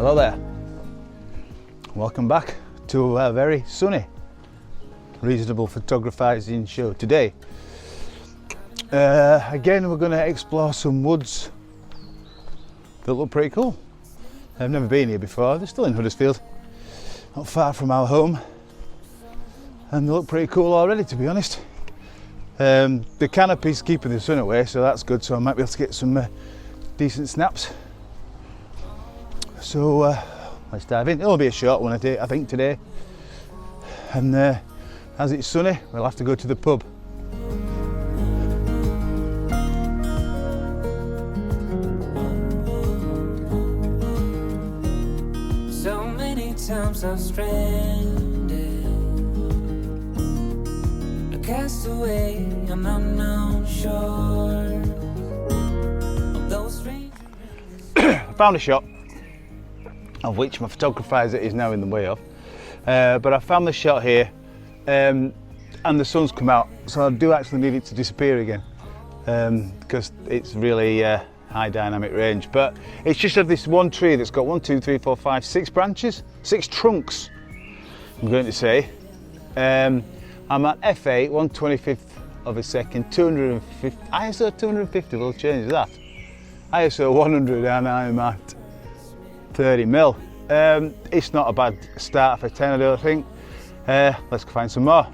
Hello there, welcome back to a very sunny, reasonable photographizing show today. Again, we're going to explore some woods that look pretty cool. I've never been here before. They're still in Huddersfield, not far from our home, and they look pretty cool already, to be honest. The canopy's keeping the sun away, so that's good, so I might be able to get some decent snaps. So let's dive in. It'll be a short one, I think, today. And as it's sunny, we'll have to go to the pub. So many times I'm stranded, a castaway on an unknown shore of those strange. I found a shot, of which my photographizer is now in the way of, but I found the shot here, and the sun's come out, so I do actually need it to disappear again, because it's really high dynamic range. But it's just of this one tree that's got 1, 2, 3, 4, 5, 6 branches, 6 trunks, I'm going to say. I'm at f8, 1/25th of a second, 250, ISO 250 will change that. ISO 100, and I'm at 30mm. It's not a bad start for 10, I don't think. Let's go find some more.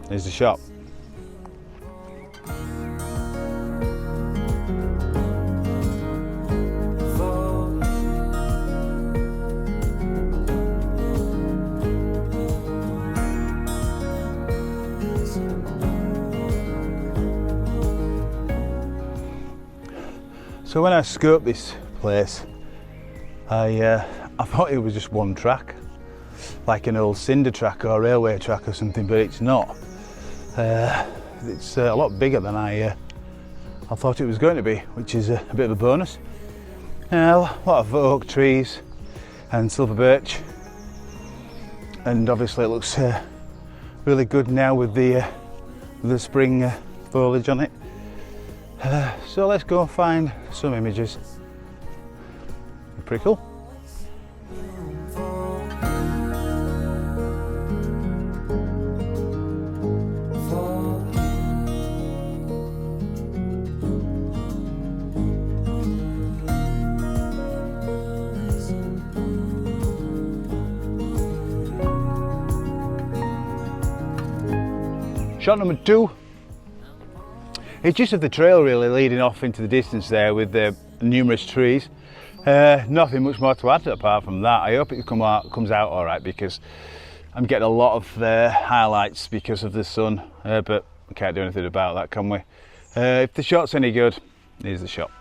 Here's the shot. So when I scoped this place, I thought it was just one track, like an old cinder track or railway track or something, but it's not. It's a lot bigger than I thought it was going to be, which is a bit of a bonus. A lot of oak trees and silver birch, and obviously it looks really good now with the spring foliage on it. So let's go and find some images. Pretty cool. Shot number 2. It's just of the trail really leading off into the distance there with the numerous trees. Nothing much more to add apart from that. I hope it comes out all right, because I'm getting a lot of highlights because of the sun, but we can't do anything about that, can we? If the shot's any good, here's the shot.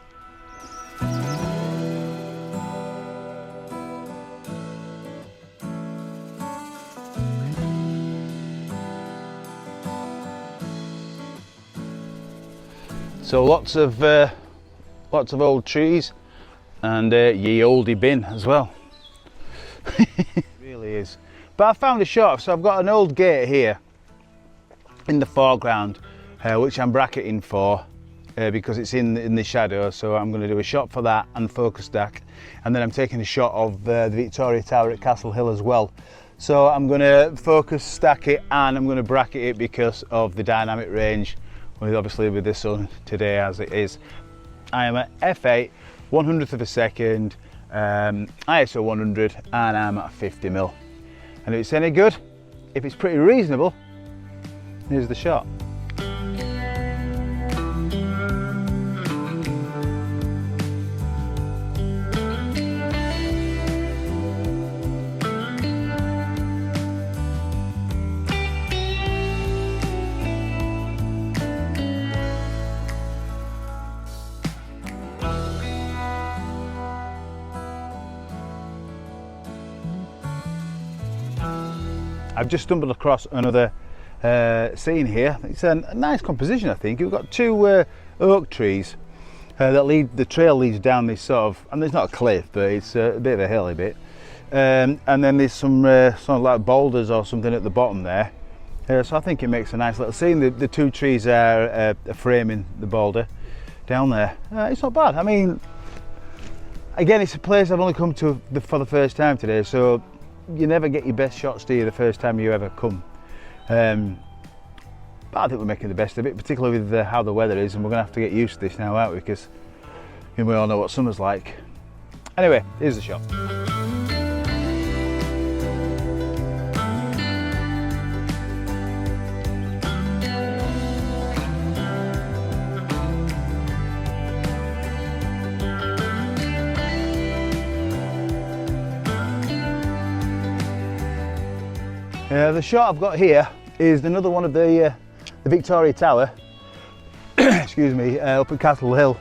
So lots of old trees, and ye olde bin as well. It really is. But I found a shot, so I've got an old gate here in the foreground, which I'm bracketing for because it's in the shadow. So I'm going to do a shot for that and focus stack, and then I'm taking a shot of the Victoria Tower at Castle Hill as well. So I'm going to focus stack it, and I'm going to bracket it because of the dynamic range, obviously with the sun today as it is. I am at f8, 100th of a second, ISO 100, and I'm at 50mm. And if it's any good, if it's pretty reasonable, here's the shot. I've just stumbled across another scene here. It's a nice composition, I think. We've got 2 oak trees that the trail leads down this sort of, and there's not a cliff, but it's a bit of a hilly bit. And then there's some sort of like boulders or something at the bottom there. So I think it makes a nice little scene. The 2 trees are framing the boulder down there. It's not bad. I mean, again, it's a place I've only come to for the first time today, so you never get your best shots, do you, the first time you ever come. But I think we're making the best of it, particularly with how the weather is, and we're going to have to get used to this now, aren't we? Because we all know what summer's like. Anyway, here's the shot. The shot I've got here is another one of the Victoria Tower, excuse me, up at Castle Hill.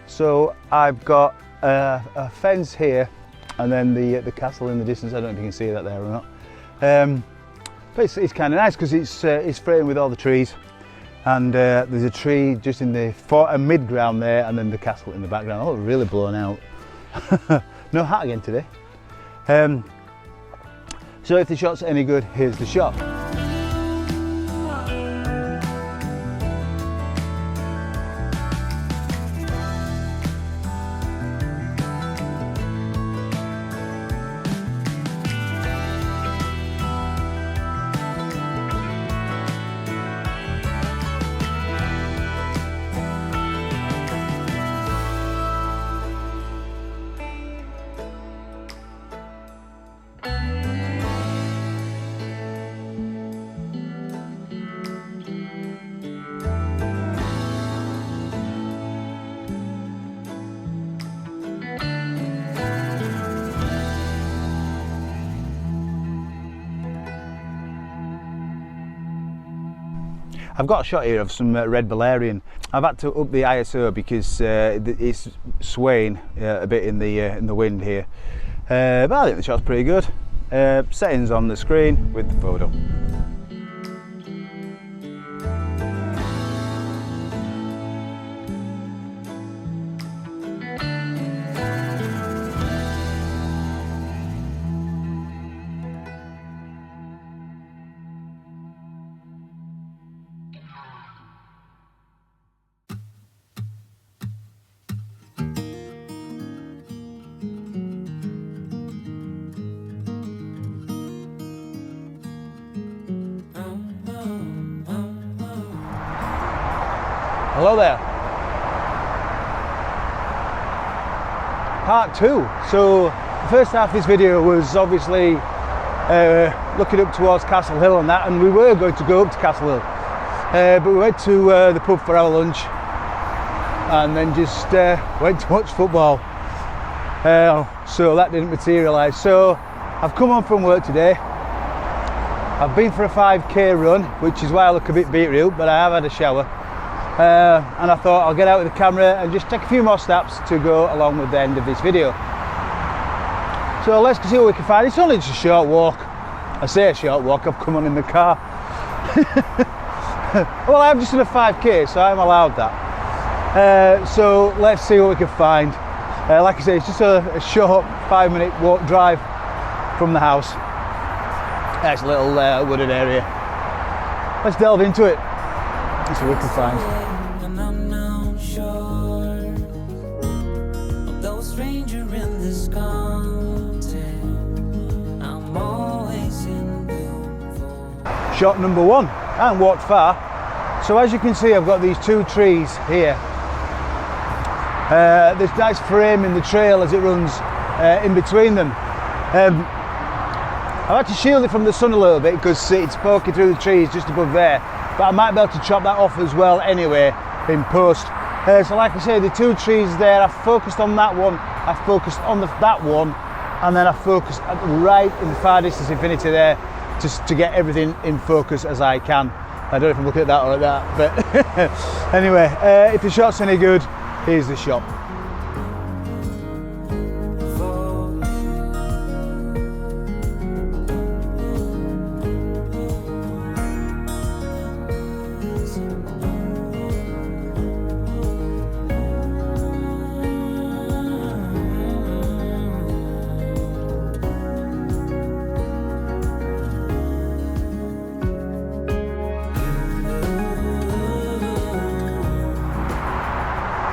So I've got a fence here, and then the castle in the distance. I don't know if you can see that there or not. But it's kind of nice because it's framed with all the trees, and there's a tree just in the mid-ground there, and then the castle in the background. Oh, really blown out. No hat again today. So if the shot's any good, here's the shot. I've got a shot here of some red valerian. I've had to up the ISO because it's swaying a bit in the wind here. But I think the shot's pretty good. Settings on the screen with the photo. Hello there. Part 2. So the first half of this video was obviously looking up towards Castle Hill and that, and we were going to go up to Castle Hill, but we went to the pub for our lunch and then just went to watch football, so that didn't materialise. So I've come home from work today. I've been for a 5k run, which is why I look a bit beetroot, but I have had a shower. And I thought I'll get out with the camera and just take a few more steps to go along with the end of this video. So let's see what we can find. It's only just a short walk. I say a short walk, I've come on in the car. Well, I'm just in a 5k, so I'm allowed that. So let's see what we can find. Like I say, it's just a short 5-minute walk drive from the house. That's a little wooded area. Let's delve into it. Let's see what we can find. Shot number 1. I haven't walked far, so as you can see I've got these 2 trees here. There's nice frame in the trail as it runs in between them. I've had to shield it from the sun a little bit because it's poking through the trees just above there, but I might be able to chop that off as well anyway in post. So like I say, the 2 trees there, I've focused on that one, I've focused on that one, and then I've focused right in the far distance infinity there, just to get everything in focus as I can. I don't know if I'm looking at that or at that, but anyway, if the shot's any good, here's the shot.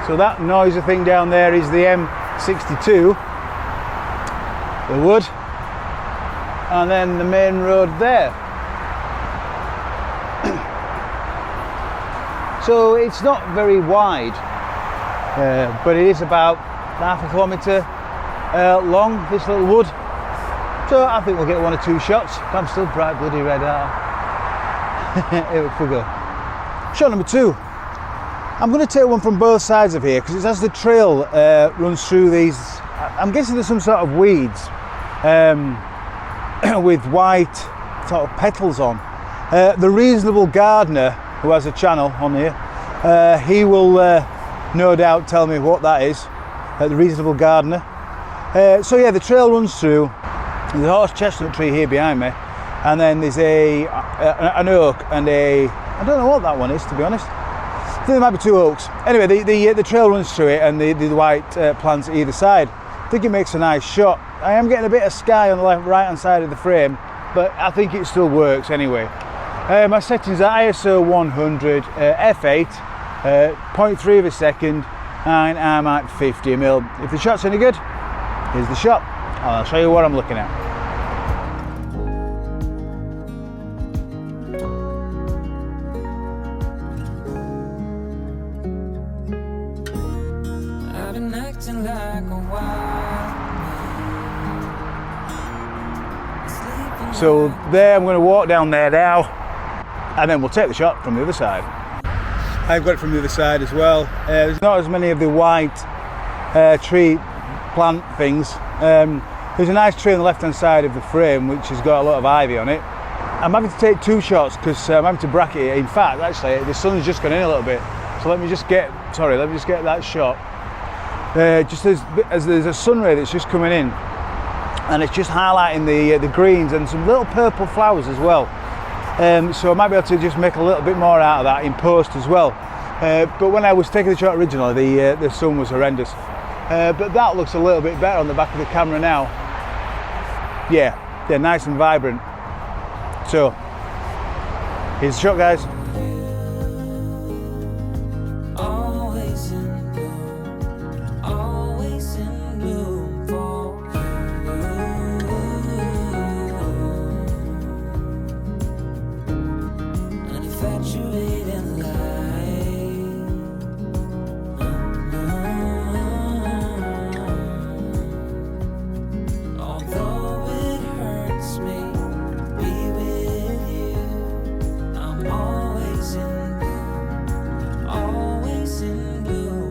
So that noisy thing down there is the 62, the wood, and then the main road there. So it's not very wide, but it is about half a kilometre long, this little wood. So I think we'll get 1 or 2 shots. I'm still bright bloody red, here we go. Shot number 2. I'm going to take one from both sides of here because it's as the trail runs through these, I'm guessing there's some sort of weeds with white sort of petals on. The Reasonable Gardener, who has a channel on here, he will no doubt tell me what that is, the Reasonable Gardener. So yeah, the trail runs through. There's a horse chestnut tree here behind me, and then there's an oak and I don't know what that one is, to be honest. I think there might be 2 oaks. Anyway, the trail runs through it, and the white plants either side. I think it makes a nice shot. I am getting a bit of sky on the right hand side of the frame, but I think it still works anyway. My settings are ISO 100, f8, 0.3 of a second, and I'm at 50mm. If the shot's any good, here's the shot. I'll show you what I'm looking at. I've been acting like a wild man. So there, I'm going to walk down there now, and then we'll take the shot from the other side. I've got it from the other side as well. There's not as many of the white tree plant things. There's a nice tree on the left hand side of the frame which has got a lot of ivy on it. I'm having to take 2 shots because I'm having to bracket it. In fact, actually, the sun's just gone in a little bit. So let me just get that shot. Just as there's a sun ray that's just coming in, and it's just highlighting the greens and some little purple flowers as well. So I might be able to just make a little bit more out of that in post as well. But when I was taking the shot originally, the sun was horrendous. But that looks a little bit better on the back of the camera now. Yeah, they're nice and vibrant. So here's the shot, guys. Always in bloom for an infatuated light. Although it hurts me, be with you. I'm always in bloom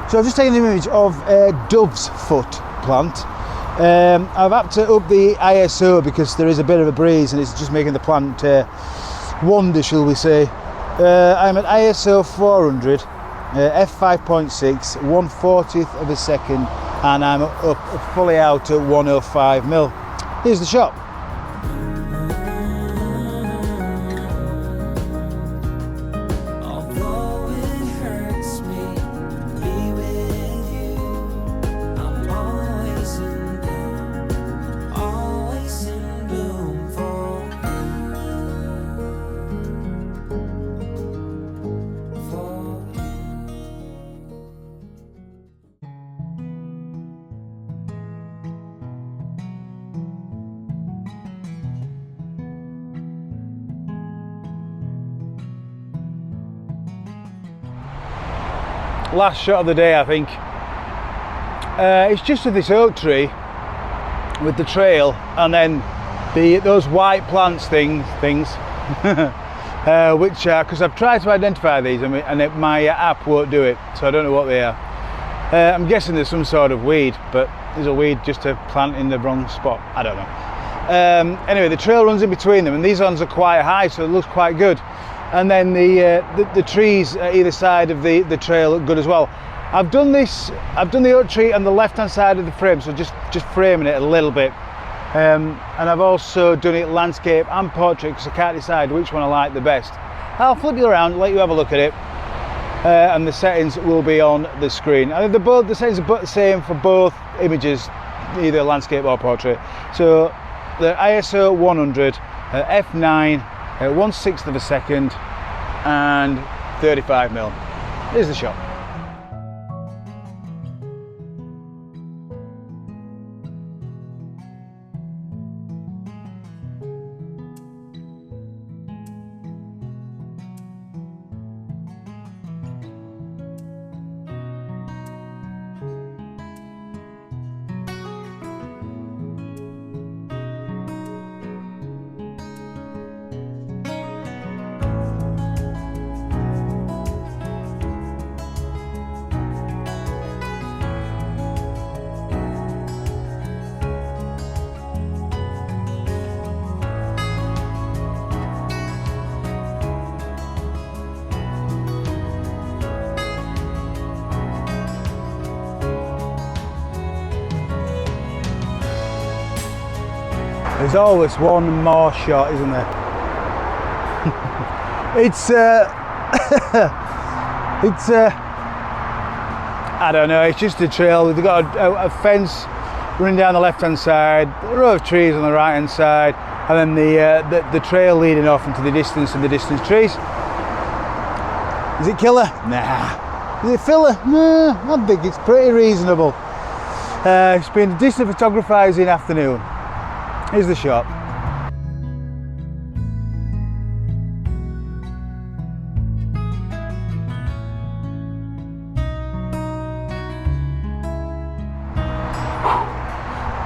So I've just taken an image of a dove's foot plant. I've had to up the ISO because there is a bit of a breeze and it's just making the plant wander, shall we say. I'm at ISO 400, f5.6, 1/40th of a second, and I'm up fully out at 105mm. Here's the shot. Although it hurts me, be with you. I'm always in bloom for Last shot of the day, I think. It's just of this oak tree with the trail, and then those white plants things which because I've tried to identify these and my app won't do it, so I don't know what they are. I'm guessing there's some sort of weed, but there's a weed just a plant in the wrong spot. I don't know. Anyway, the trail runs in between them, and these ones are quite high, so it looks quite good. And then the trees at either side of the trail look good as well. I've done the oak tree on the left hand side of the frame, so just framing it a little bit. And I've also done it landscape and portrait because I can't decide which one I like the best. I'll flip you around, let you have a look at it. and the settings will be on the screen. I think the settings are the same for both images, either landscape or portrait. So the ISO 100, f9, 1/6 of a second, and 35mm. Here's the shot. There's always one more shot, isn't there? it's I don't know, it's just a trail. We've got a fence running down the left hand side, a row of trees on the right hand side, and then the trail leading off into the distance and the distance trees. Is it killer? Nah. Is it filler? Nah, I think it's pretty reasonable. It's been a distant photographising afternoon. Here's the shot.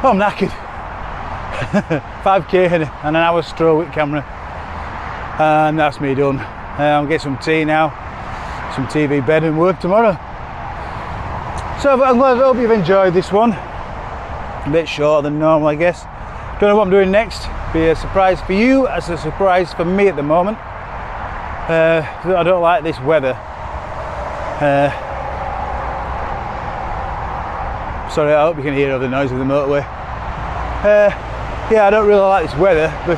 Oh, I'm knackered. 5k and an hour stroll with camera, and that's me done. I'll get some tea now, some TV, bed and work tomorrow. So I hope you've enjoyed this one. A bit shorter than normal, I guess. Don't know what I'm doing next. Be a surprise for you, as a surprise for me at the moment. I don't like this weather. Sorry, I hope you can hear the noise of the motorway. Yeah, I don't really like this weather, but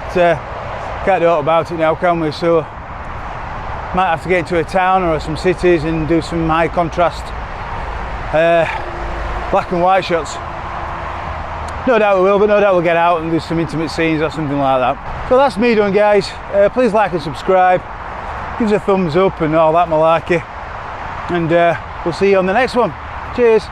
can't do a lot about it now, can we? So might have to get into a town or some cities and do some high contrast black and white shots. No doubt we will, but no doubt we'll get out and do some intimate scenes or something like that. So that's me done, guys. Please like and subscribe. Give us a thumbs up and all that malarkey. And we'll see you on the next one. Cheers.